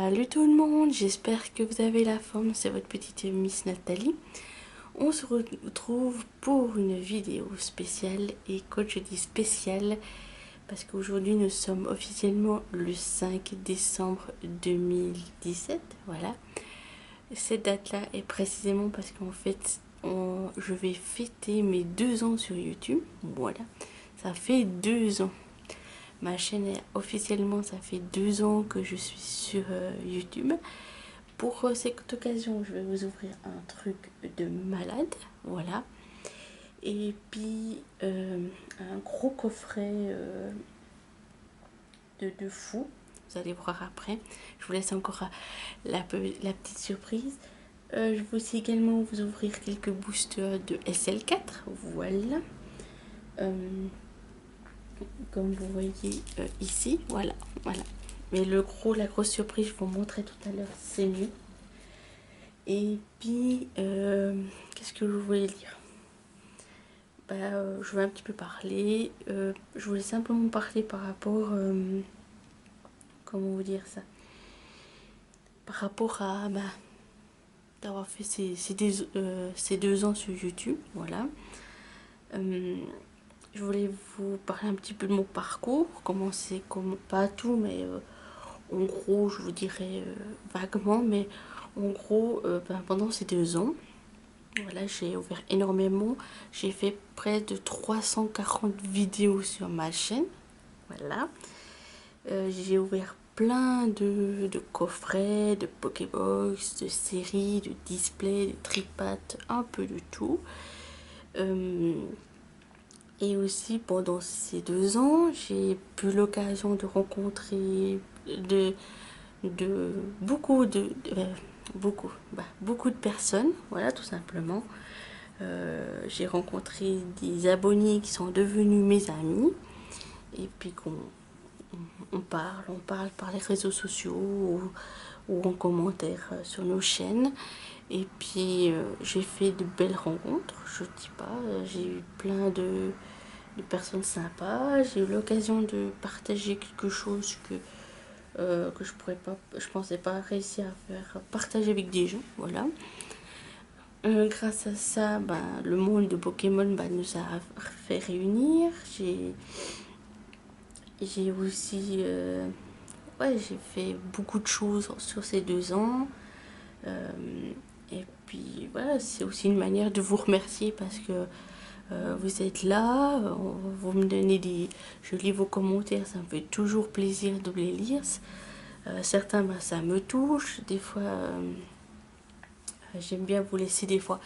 Salut tout le monde, j'espère que vous avez la forme, c'est votre petite Miss Nathalie. On se retrouve pour une vidéo spéciale, et quand je dis spéciale, parce qu'aujourd'hui nous sommes officiellement le 5 décembre 2017, voilà. Cette date-là est précisément parce qu'en fait, je vais fêter mes 2 ans sur YouTube, voilà. Ça fait 2 ans. Ma chaîne est officiellement, ça fait 2 ans que je suis sur YouTube. Pour cette occasion, je vais vous ouvrir un truc de malade, voilà. Et puis un gros coffret de fou. Vous allez voir après. Je vous laisse encore la petite surprise. Je vais aussi également vous ouvrir quelques boosters de SL4, voilà. Comme vous voyez ici, voilà. Mais la grosse surprise, je vous montrerai tout à l'heure, c'est mieux. Et puis, qu'est-ce que je voulais dire? Je vais un petit peu parler. Je voulais simplement parler par rapport, comment vous dire ça? Par rapport à d'avoir fait ces 2 ans sur YouTube, voilà. Je voulais vous parler un petit peu de mon parcours, pas tout, mais en gros, je vous dirais vaguement, mais en gros, pendant ces 2 ans, voilà, j'ai ouvert énormément. J'ai fait près de 340 vidéos sur ma chaîne, voilà. J'ai ouvert plein de coffrets, de Pokébox, de séries, de displays, de tripads, un peu de tout. Et aussi pendant ces 2 ans, j'ai eu l'occasion de rencontrer beaucoup de personnes, voilà, tout simplement. J'ai rencontré des abonnés qui sont devenus mes amis, et puis on parle par les réseaux sociaux ou en commentaire sur nos chaînes. Et puis j'ai fait de belles rencontres, je dis pas, j'ai eu plein de personnes sympas. J'ai eu l'occasion de partager quelque chose que je pensais pas réussir à faire partager avec des gens, voilà. Grâce à ça, le monde de Pokémon nous a fait réunir. J'ai aussi j'ai fait beaucoup de choses sur ces 2 ans. Et puis voilà, c'est aussi une manière de vous remercier parce que vous êtes là, vous me donnez je lis vos commentaires, ça me fait toujours plaisir de les lire. Certains, ça me touche. Des fois, j'aime bien vous laisser des fois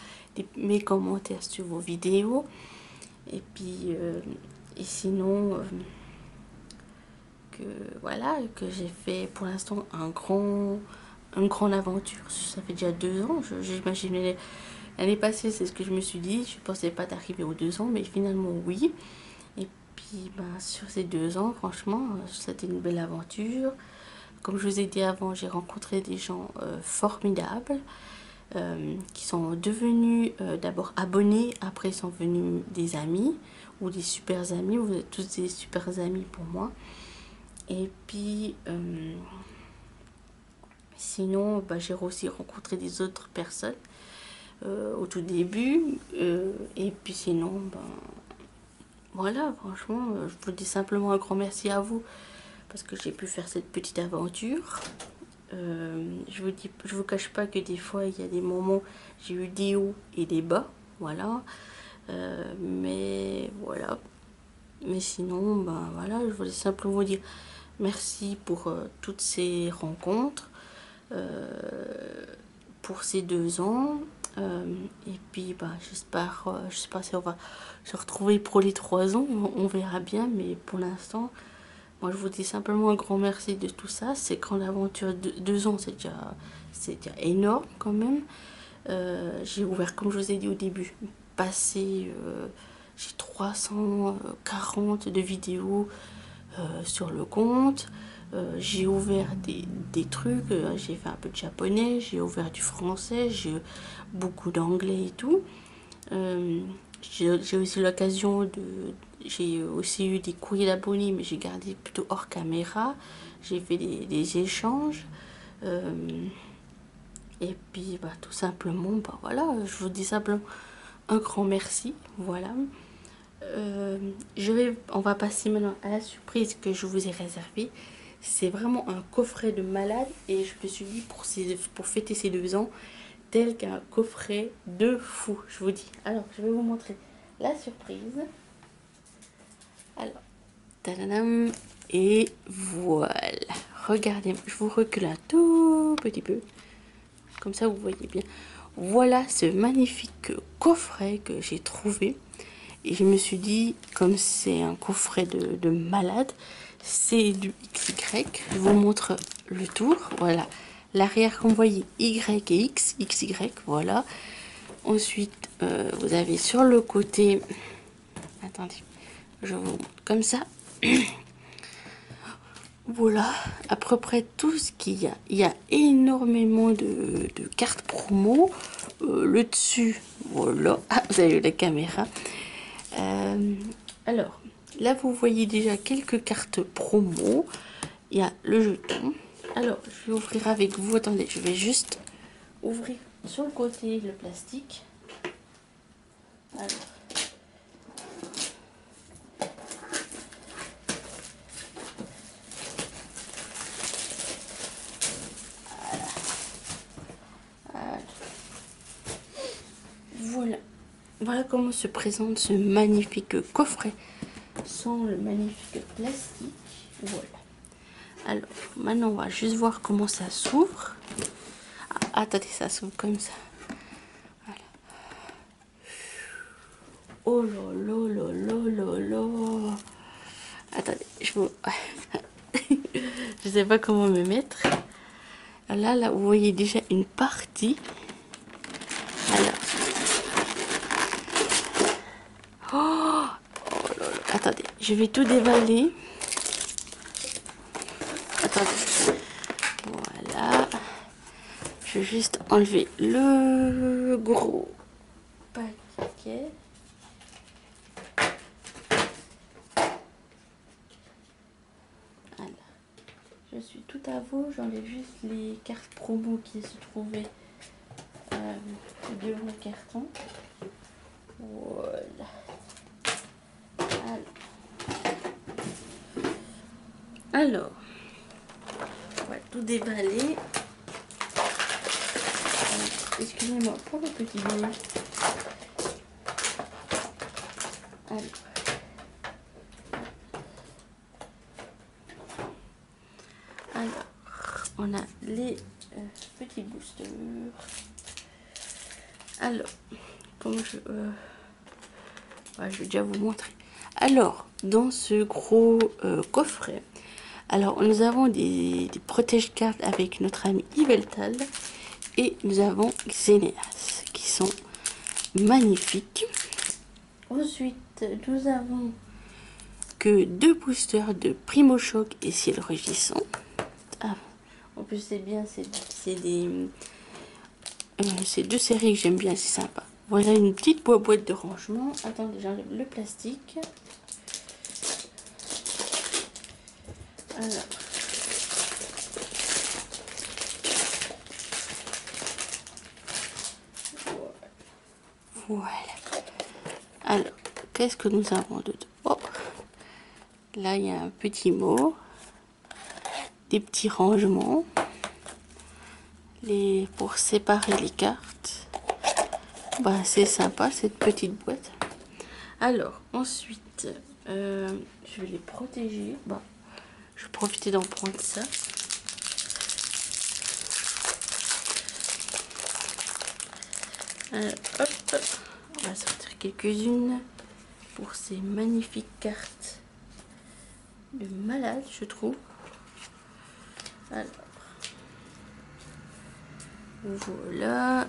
mes commentaires sur vos vidéos. Et puis, et sinon, que j'ai fait pour l'instant une grande aventure. Ça fait déjà 2 ans, j'imaginais. L'année passée, c'est ce que je me suis dit. Je ne pensais pas d'arriver aux 2 ans, mais finalement, oui. Et puis, sur ces 2 ans, franchement, c'était une belle aventure. Comme je vous ai dit avant, j'ai rencontré des gens formidables qui sont devenus d'abord abonnés, après ils sont devenus des amis ou des super amis. Vous êtes tous des super amis pour moi. Et puis, sinon, j'ai aussi rencontré des autres personnes au tout début. Et puis sinon, voilà, franchement, je vous dis simplement un grand merci à vous parce que j'ai pu faire cette petite aventure. Je vous cache pas que des fois, il y a des moments, j'ai eu des hauts et des bas, voilà. Mais voilà. Mais sinon, voilà, je voulais simplement vous dire merci pour toutes ces rencontres, pour ces 2 ans. Et puis j'espère si on va se retrouver pour les 3 ans, on verra bien, mais pour l'instant, moi je vous dis simplement un grand merci de tout ça. C'est quand l'aventure de 2 ans, c'est déjà énorme quand même. J'ai ouvert, comme je vous ai dit au début, j'ai 340 de vidéos sur le compte. J'ai ouvert des trucs, j'ai fait un peu de japonais, j'ai ouvert du français, j'ai beaucoup d'anglais et tout. J'ai aussi j'ai aussi eu des courriers d'abonnés, mais j'ai gardé plutôt hors caméra. J'ai fait des échanges. Et puis bah, tout simplement, bah voilà, je vous dis simplement un grand merci. Voilà. On va passer maintenant à la surprise que je vous ai réservée. C'est vraiment un coffret de malade et je me suis dit pour fêter ces 2 ans, tel qu'un coffret de fou, je vous dis. Alors, je vais vous montrer la surprise. Alors, tadadam, et voilà. Regardez, je vous recule un tout petit peu. Comme ça, vous voyez bien. Voilà ce magnifique coffret que j'ai trouvé. Et je me suis dit, comme c'est un coffret de malade, c'est du XY. Je vous montre le tour. Voilà. L'arrière, comme vous voyez, Y et X, XY, voilà. Ensuite, vous avez sur le côté... Attendez, je vous montre comme ça. Voilà, à peu près tout ce qu'il y a. Il y a énormément de cartes promo. Le dessus, voilà. Ah, vous avez vu la caméra. Alors, là, vous voyez déjà quelques cartes promo. Il y a le jeton. Alors, je vais ouvrir avec vous. Attendez, je vais juste ouvrir sur le côté le plastique. Alors. Voilà. Voilà comment se présente ce magnifique coffret sans le magnifique plastique. Voilà. Alors, maintenant, on va juste voir comment ça s'ouvre. Ah, attendez, ça s'ouvre comme ça. Voilà. Oh là là là là là là. Attendez, je sais pas comment me mettre. Là, vous voyez déjà une partie. Alors. Oh, oh là là. Attendez, je vais tout déballer. Attendez. Voilà. Je vais juste enlever le gros paquet. Voilà. Je suis tout à vous. J'enlève juste les cartes promo qui se trouvaient devant le carton. Voilà. Alors, on va tout déballer. Excusez-moi pour le petit bruit. Alors, on a les petits boosters. Alors, comment je vais déjà vous montrer. Alors, dans ce gros coffret, alors nous avons des protège-cartes avec notre ami Yveltal et nous avons Xeneas qui sont magnifiques. Ensuite, nous avons que 2 boosters de Primo Choc et Ciel Rugissant. Ah, en plus, c'est bien, c'est ces 2 séries que j'aime bien, c'est sympa. Voilà une petite boîte de rangement. Attendez, j'enlève le plastique. Alors. Voilà. Alors, qu'est-ce que nous avons dedans? Oh. Là, il y a un petit mot. Des petits rangements. Pour séparer les cartes. Bah, c'est sympa, cette petite boîte. Alors, ensuite, je vais les protéger. Bah, je vais profiter d'en prendre ça. Alors, hop, on va sortir quelques-unes pour ces magnifiques cartes de malade, je trouve. Alors, voilà.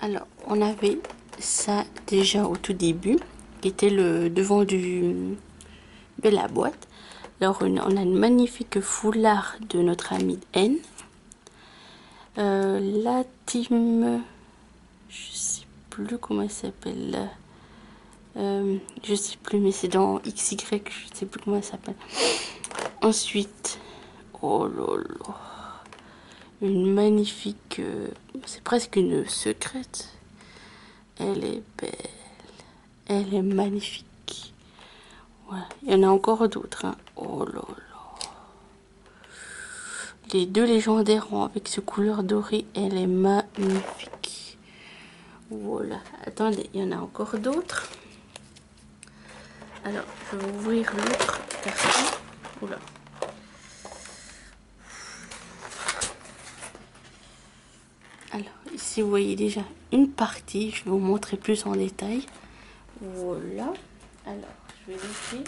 Alors, on avait ça déjà au tout début, qui était le devant de la boîte. Alors, on a une magnifique foulard de notre ami N. La team Je sais plus comment elle s'appelle. Je sais plus, mais c'est dans XY, je sais plus comment elle s'appelle. Ensuite, oh là là, une magnifique, c'est presque une secrète. Elle est belle, elle est magnifique. Voilà, il y en a encore d'autres, hein. Oh là là. Les deux légendaires avec ce couleur dorée, elle est magnifique. Voilà, attendez, il y en a encore d'autres. Alors, je vais ouvrir l'autre partie. Oula. Alors, ici, vous voyez déjà une partie. Je vais vous montrer plus en détail. Voilà. Alors, je vais laisser.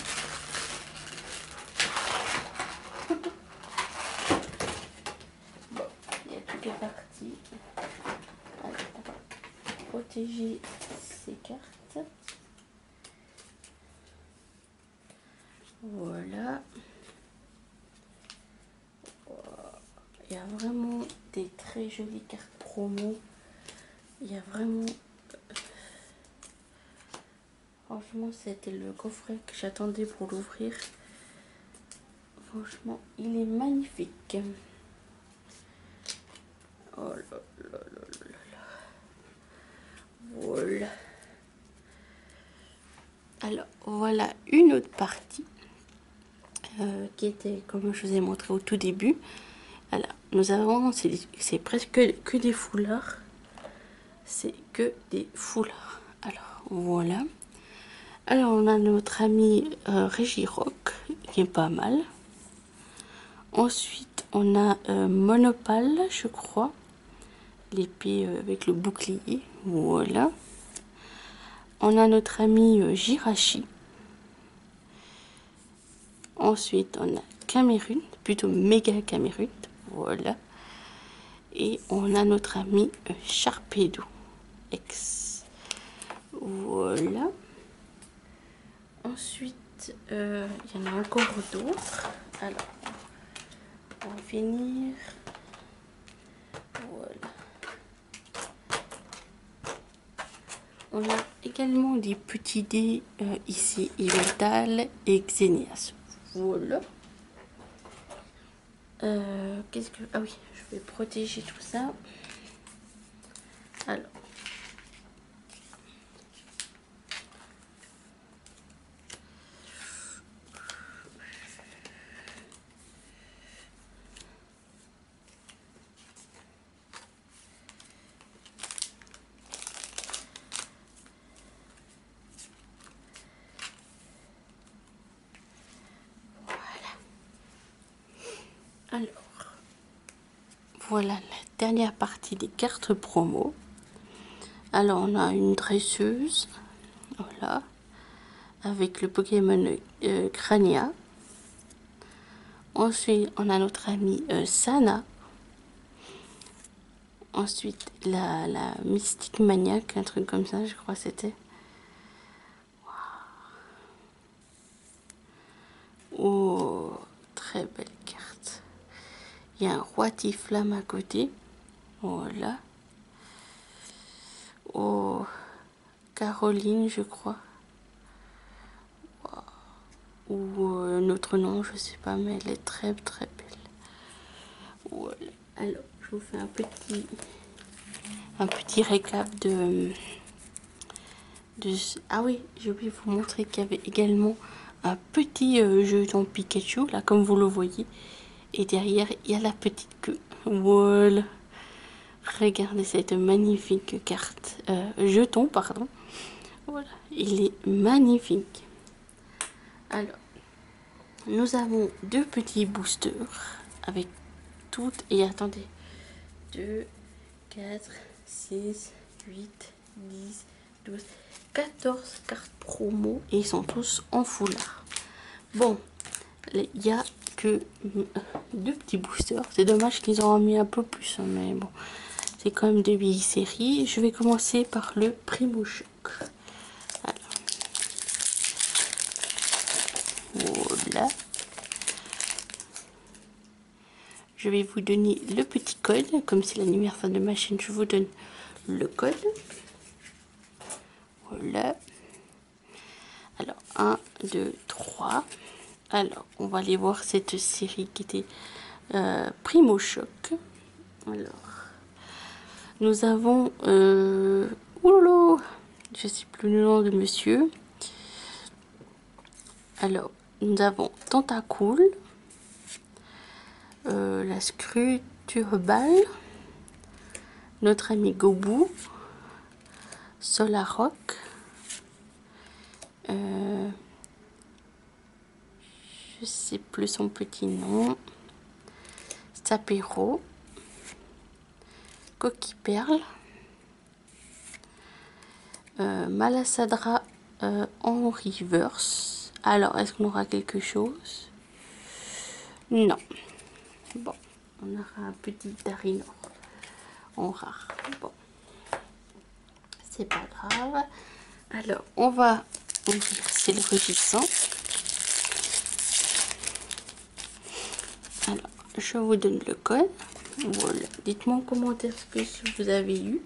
Bon, il y a toutes les parties. Alors, on va protéger ces cartes. Voilà. Il y a vraiment des très jolies cartes promo. Il y a vraiment... Franchement, c'était le coffret que j'attendais pour l'ouvrir. Franchement, il est magnifique. Oh là là là là là. Voilà. Alors, voilà une autre partie qui était, comme je vous ai montré au tout début. Alors, nous avons, c'est presque que des foulards. C'est que des foulards. Alors, voilà. Alors, on a notre ami Régirock, qui est pas mal. Ensuite, on a Monopale, je crois. L'épée avec le bouclier. Voilà. On a notre ami Jirachi. Ensuite, on a Cameroun, plutôt méga Cameroun. Voilà. Et on a notre ami Sharpedo X. Voilà. Ensuite, il y en a encore d'autres. Alors, on va finir. Voilà. On a également des petits dés ici, Yveltal et Xenias. Voilà. Qu'est-ce que... Ah oui, je vais protéger tout ça. Alors. Alors, voilà la dernière partie des cartes promo. Alors, on a une dresseuse, voilà, avec le Pokémon Crania. Ensuite, on a notre amie Sana. Ensuite, la Mystique Maniaque, un truc comme ça, je crois que c'était. Oh, très belle carte. Il y a un roi Tiflamme à côté. Voilà. Oh, Caroline, je crois. Ou notre nom, je sais pas, mais elle est très très belle. Voilà. Alors, je vous fais un petit récap de... Ah oui, j'ai oublié de vous montrer qu'il y avait également un petit jeton Pikachu, là, comme vous le voyez. Et derrière, il y a la petite queue. Voilà. Regardez cette magnifique carte. Jeton, pardon. Voilà. Il est magnifique. Alors, nous avons deux petits boosters avec toutes. Et attendez. 2, 4, 6, 8, 10, 12, 14 cartes promo. Et ils sont tous en foulard. Bon, il n'y a que deux petits boosters. C'est dommage qu'ils en ont mis un peu plus, mais bon, c'est quand même de vieilles séries. Je vais commencer par le Primo Choc. Voilà. Je vais vous donner le petit code. Comme c'est l'anniversaire de ma chaîne, je vous donne le code. Voilà. Alors, 1, 2, 3. Alors, on va aller voir cette série qui était Primo Choc. Alors, nous avons... oulolo, je ne sais plus le nom de monsieur. Alors, nous avons Tentacool, la Scruturbal, notre ami Gobou, Solaroc, je sais plus son petit nom, Sapero, Coquille Perle, Malasadra en reverse. Alors, est-ce qu'on aura quelque chose? Non. Bon, on aura un petit Darinor en rare. Bon, c'est pas grave. Alors, on va ouvrir, c'est le rugissant. Alors, je vous donne le code. Voilà. Dites-moi en commentaire ce que vous avez eu.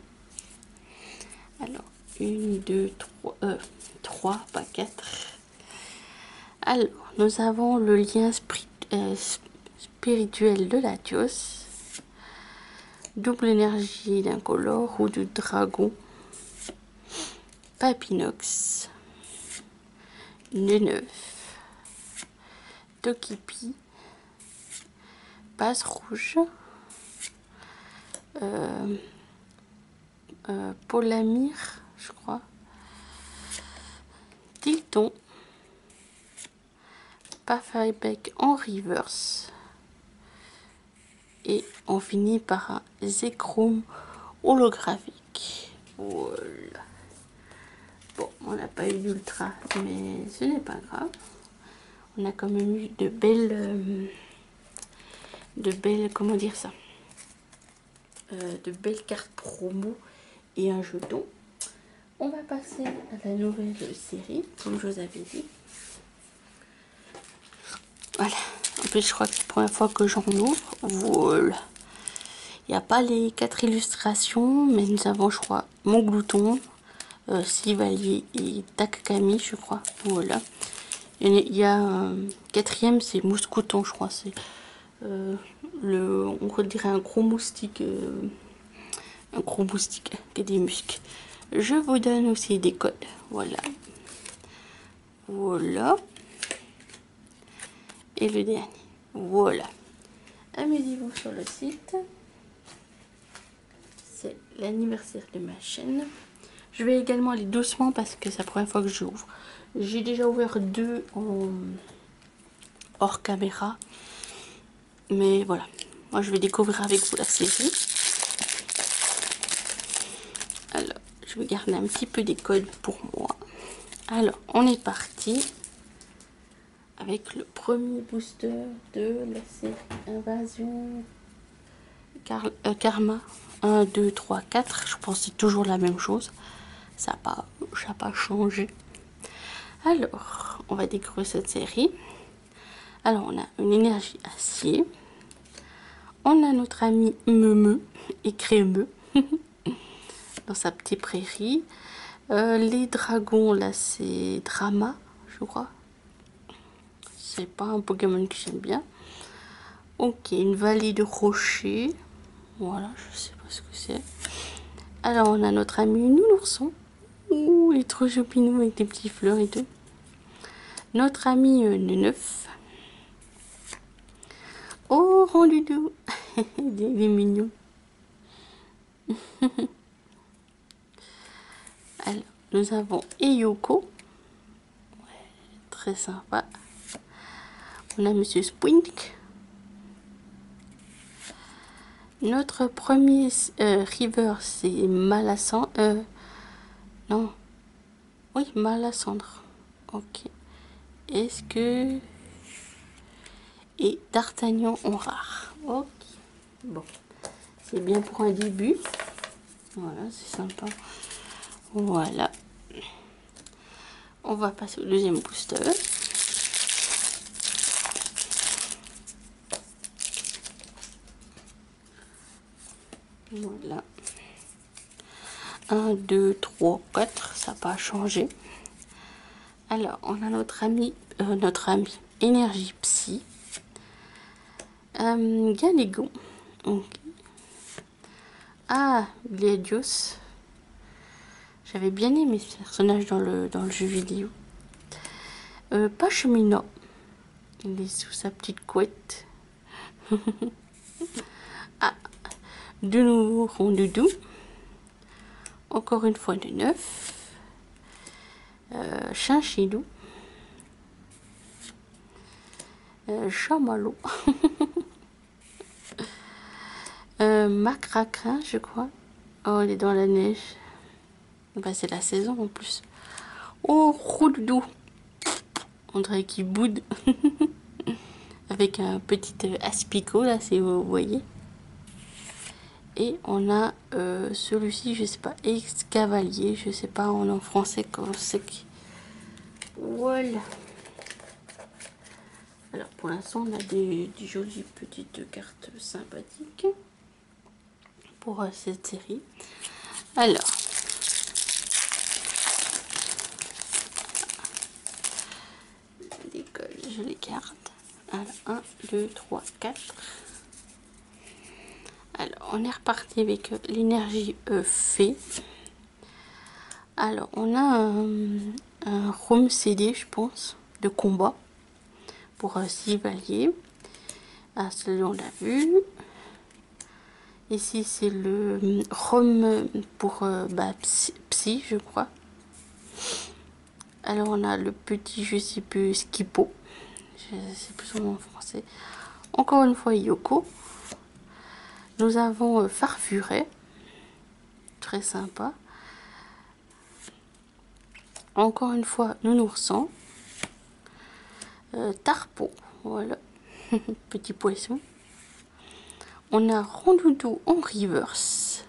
Alors, 1, 2, 3, pas 4. Alors, nous avons le lien spirituel de Latios. Double énergie d'incolore ou du dragon. Papinox. Neuf. Tokipi. Passe rouge. Polamir, je crois. Tilton. Pafaibec en reverse. Et on finit par un Zekrom holographique. Voilà. Bon, on n'a pas eu d'ultra, mais ce n'est pas grave. On a quand même eu de belles, comment dire ça, de belles cartes promo et un jeton. On va passer à la nouvelle série, comme je vous avais dit. Voilà. En plus, je crois que c'est la première fois que j'en ouvre. Voilà. Il n'y a pas les 4 illustrations, mais nous avons, je crois, Mon Glouton, Sivalier et Takakami, je crois. Voilà. Il y a un quatrième, c'est Mouscouton, je crois. C'est on dirait un gros moustique. Qui a des muscles. Je vous donne aussi des codes. Voilà. Voilà. Et le dernier. Voilà. Amusez-vous sur le site. C'est l'anniversaire de ma chaîne. Je vais également aller doucement parce que c'est la première fois que j'ouvre. J'ai déjà ouvert 2 hors caméra. Mais voilà. Moi, je vais découvrir avec vous la série. Alors, je vais garder un petit peu des codes pour moi. Alors, on est parti avec le premier booster de la série Invasion Karma. 1, 2, 3, 4. Je pense que c'est toujours la même chose. Ça n'a pas changé. Alors, on va découvrir cette série. Alors, on a une énergie acier. On a notre ami Meumeu et Crémeux dans sa petite prairie. Les dragons, là, c'est Drama, je crois. C'est pas un Pokémon que j'aime bien. Ok, une vallée de rochers. Voilà, je sais pas ce que c'est. Alors, on a notre ami Nounourson. Ouh, il est trop choupinou avec des petits fleurs et tout. Notre ami Neuf. Oh, Rondudou. Il est mignon. Alors, nous avons Eyoko. Ouais, très sympa. On a Monsieur Spwink. Notre premier river, c'est Malasandre. Non. Oui, Malasandre. Ok. Est-ce que... Et D'Artagnan en rare. Ok. Bon. C'est bien pour un début. Voilà, c'est sympa. Voilà. On va passer au deuxième booster. Voilà. 1, 2, 3, 4, ça n'a pas changé. Alors, on a notre ami Énergie Psy. Galigon. Okay. Ah, Gladius. J'avais bien aimé ce personnage dans le jeu vidéo. Pachemina. Il est sous sa petite couette. Ah, de nouveau Rondoudou. Encore une fois de neuf. Chinchilou. Chamallow. Macracrin, je crois. Oh, il est dans la neige. Bah, c'est la saison en plus. Oh, Roudoudou. On dirait qu'il boude. Avec un petit aspicot, là, si vous voyez. Et on a celui-ci, je sais pas, ex-cavalier, je sais pas en français comment c'est. Voilà. Alors pour l'instant, on a des jolies petites cartes sympathiques pour cette série. Alors, je les garde. Alors, 1, 2, 3, 4. Alors, on est reparti avec l'énergie fée. Alors, on a un Rome CD, je pense, de combat pour 6 valiers. Ah, celui-là, on l'a vu. Ici, c'est le Rome pour psy, je crois. Alors, on a le petit, je sais plus, Skipo. Je sais plus son nom en français. Encore une fois, Yoko. Nous avons Farfuret. Très sympa. Encore une fois, Nounoursan. Tarpo. Voilà. Petit poisson. On a Rondoudou en reverse.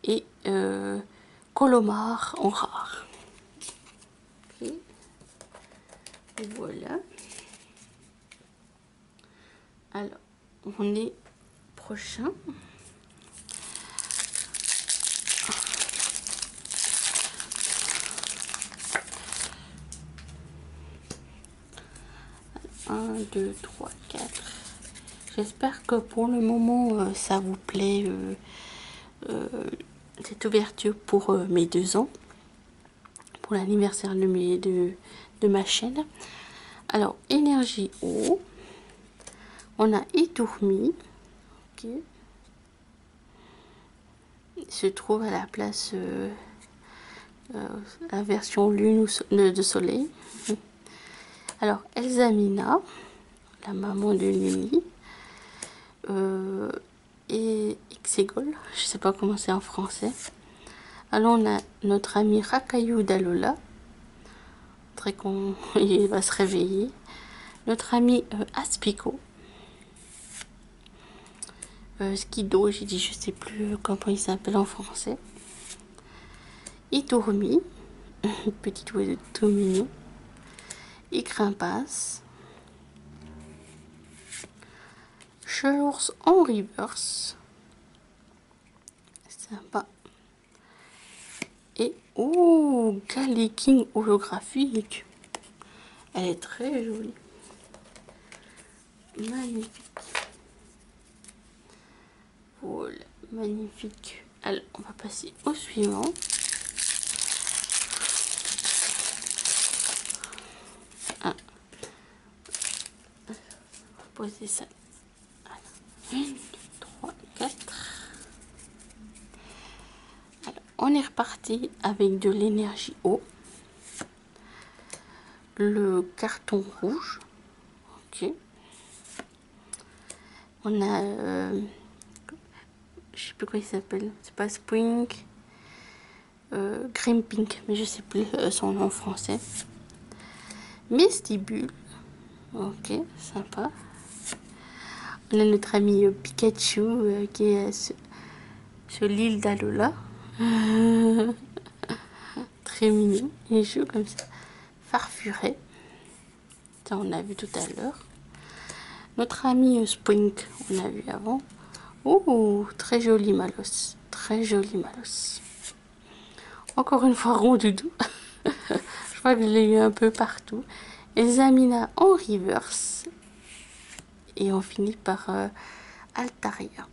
Et Colomar en rare. Okay. Voilà. Alors, on est prochain. Un, 2, 3, 4. J'espère que pour le moment, ça vous plaît, cette ouverture pour mes 2 ans. Pour l'anniversaire de ma chaîne. Alors, énergie eau. On a Itourmi. Ok. Il se trouve à la place, la version lune ou de soleil. Alors, Elsamina, la maman de Lily. Et Xégol, je sais pas comment c'est en français. Alors, on a notre ami Rakayu Dalola. Très con, il va se réveiller. Notre ami Aspico. Skido, j'ai dit, je sais plus comment il s'appelle en français. Itourmi, petit oiseau tout mignon. Icrimpas. Chelours en reverse. Sympa. Et oh, Galiking holographique. Elle est très jolie. Magnifique. Voilà, magnifique. Alors, on va passer au suivant. Ah. On va poser ça. 1, 2, 3, 4. Alors, on est reparti avec de l'énergie eau. Le carton rouge. Ok. On a... je sais plus quoi il s'appelle. C'est pas Spring. Green Pink. Mais je sais plus son nom en français. Mestibule. Ok, sympa. On a notre ami Pikachu qui est sur l'île d'Alola. Très mignon. Il joue comme ça. Farfuret. Ça, on a vu tout à l'heure. Notre ami Spring, on a vu avant. Oh, très joli Malos. très joli mal aussi. Encore une fois Rondoudou. Je crois que je l'ai eu un peu partout. Examina en reverse. Et on finit par Altaria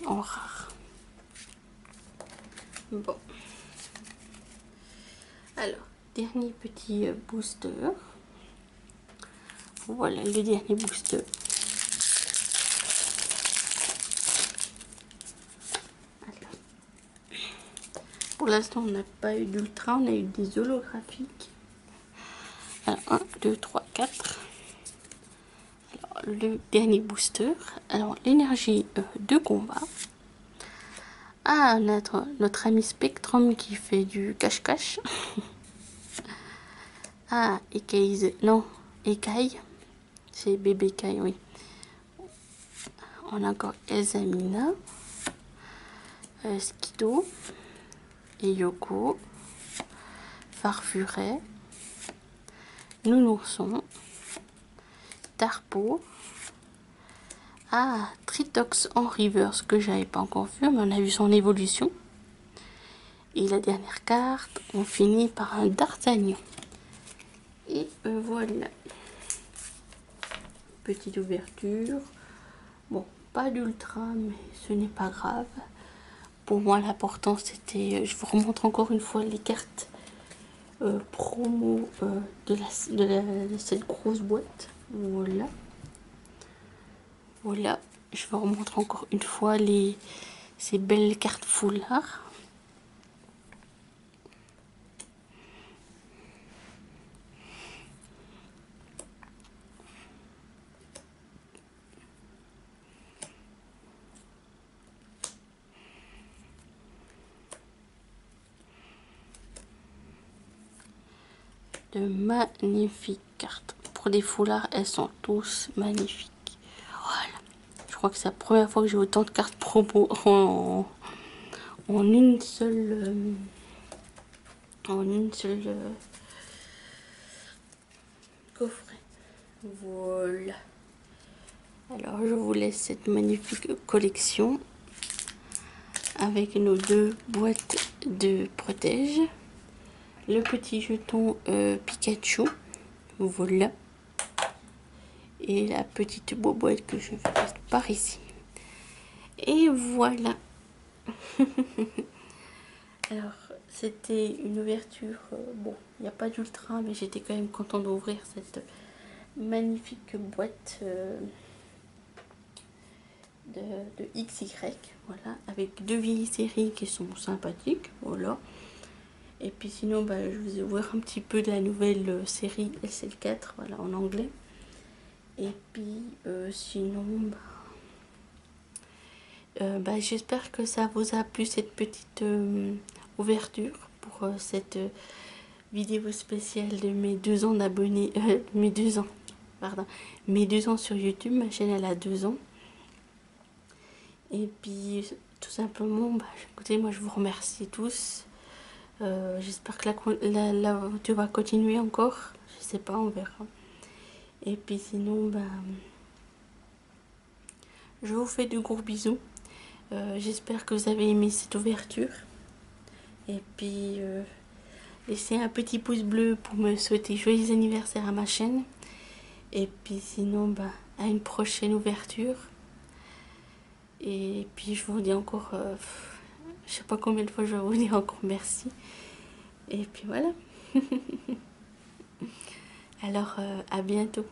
en rare. Bon. Alors, dernier petit booster. Voilà le dernier booster. Alors, pour l'instant, on n'a pas eu d'ultra, on a eu des holographiques. Alors, 1, 2, 3, 4. Alors, le dernier booster. Alors, l'énergie de combat. Ah, notre ami Spectrum qui fait du cache-cache. Ah, Ekaïs, non, Ekaï. C'est bébé Kai, oui. On a encore Examina, Skido, Yoko, Farfuret, Nounourson, Tarpo. Ah, Tritox en reverse que j'avais pas encore vu, mais on a vu son évolution. Et la dernière carte, on finit par un D'Artagnan. Et voilà. Petite ouverture. Bon, pas d'ultra, mais ce n'est pas grave. Pour moi, l'important, c'était... Je vous remontre encore une fois les cartes promo de cette grosse boîte. Voilà. Voilà. Je vous remontre encore une fois ces belles cartes foulard. De magnifiques cartes. Pour les foulards, elles sont tous magnifiques. Voilà. Je crois que c'est la première fois que j'ai autant de cartes promo en une seule coffret. Voilà. Alors je vous laisse cette magnifique collection avec nos deux boîtes de protège, le petit jeton Pikachu, voilà, et la petite boîte que je vais mettre par ici. Et voilà. Alors c'était une ouverture, bon, il n'y a pas d'ultra, mais j'étais quand même contente d'ouvrir cette magnifique boîte de XY, voilà, avec deux vieilles séries qui sont sympathiques, voilà. Et puis sinon, bah, je vous ai ouvert un petit peu de la nouvelle série SL4, voilà, en anglais. Et puis sinon, j'espère que ça vous a plu cette petite ouverture pour cette vidéo spéciale de mes 2 ans d'abonnés, mes 2 ans, pardon, mes 2 ans sur YouTube. Ma chaîne elle a 2 ans. Et puis tout simplement, écoutez, moi je vous remercie tous. J'espère que l'aventure va continuer encore. Je sais pas, on verra. Et puis sinon, je vous fais de gros bisous. J'espère que vous avez aimé cette ouverture. Et puis laissez un petit pouce bleu pour me souhaiter joyeux anniversaire à ma chaîne. Et puis sinon, à une prochaine ouverture. Et puis je vous dis encore, je sais pas combien de fois je vais vous dire encore merci. Et puis voilà. Alors à bientôt.